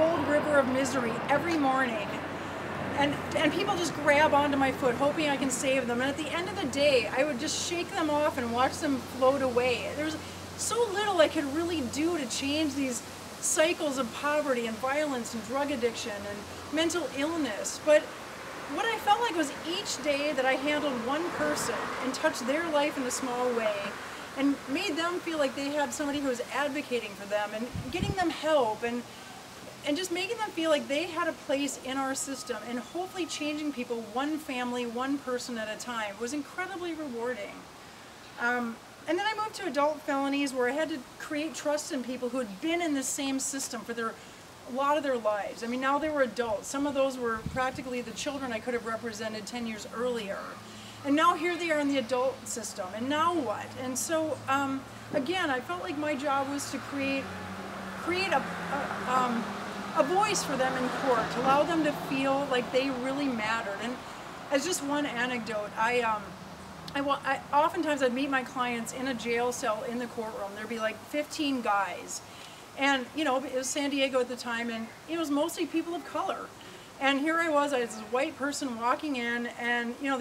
cold river of misery every morning. And people just grab onto my foot, hoping I can save them. And at the end of the day, I would just shake them off and watch them float away. There's so little I could really do to change these cycles of poverty and violence and drug addiction and mental illness. But what I felt like was each day that I handled one person and touched their life in a small way and made them feel like they had somebody who was advocating for them and getting them help and just making them feel like they had a place in our system and hopefully changing people one family, one person at a time was incredibly rewarding. And then I moved to adult felonies where I had to create trust in people who had been in the same system for a lot of their lives. I mean, now they were adults. Some of those were practically the children I could have represented 10 years earlier. And now here they are in the adult system. And now what? And so, again, I felt like my job was to create a voice for them in court, to allow them to feel like they really mattered. And as just one anecdote, oftentimes I'd meet my clients in a jail cell in the courtroom. There'd be like 15 guys. And, you know, it was San Diego at the time, and it was mostly people of color. And here I was this white person walking in, and, you know,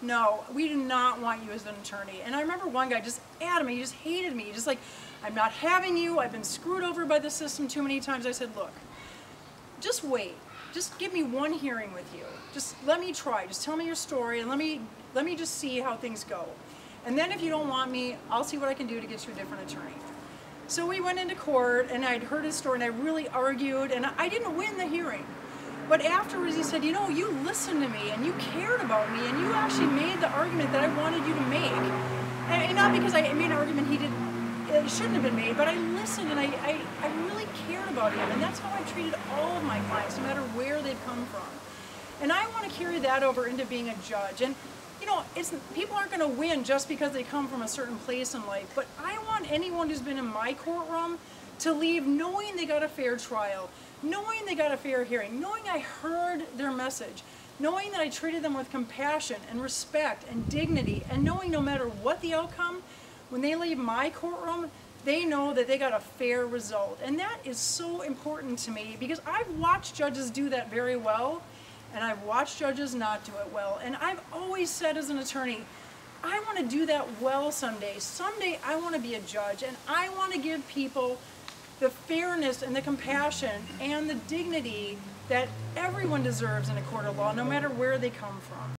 no, we do not want you as an attorney. And I remember one guy just adamant, he just hated me, just like, I'm not having you, I've been screwed over by the system too many times. I said, look, just wait. Just give me one hearing with you. Just let me try. Just tell me your story, and let me just see how things go. And then if you don't want me, I'll see what I can do to get you a different attorney. So we went into court, and I'd heard his story, and I really argued, and I didn't win the hearing. But afterwards he said, you know, you listened to me, and you cared about me, and you actually made the argument that I wanted you to make. And not because I made an argument it shouldn't have been made, but I listened, and I really cared about him, and that's how I treated all of my clients, no matter where they'd come from. And I want to carry that over into being a judge. And you know, people aren't going to win just because they come from a certain place in life, but I want anyone who's been in my courtroom to leave knowing they got a fair trial, knowing they got a fair hearing, knowing I heard their message, knowing that I treated them with compassion and respect and dignity, and knowing no matter what the outcome, when they leave my courtroom, they know that they got a fair result. And that is so important to me because I've watched judges do that very well, and I've watched judges not do it well. And I've always said as an attorney, I want to do that well someday. Someday I want to be a judge, and I want to give people the fairness and the compassion and the dignity that everyone deserves in a court of law, no matter where they come from.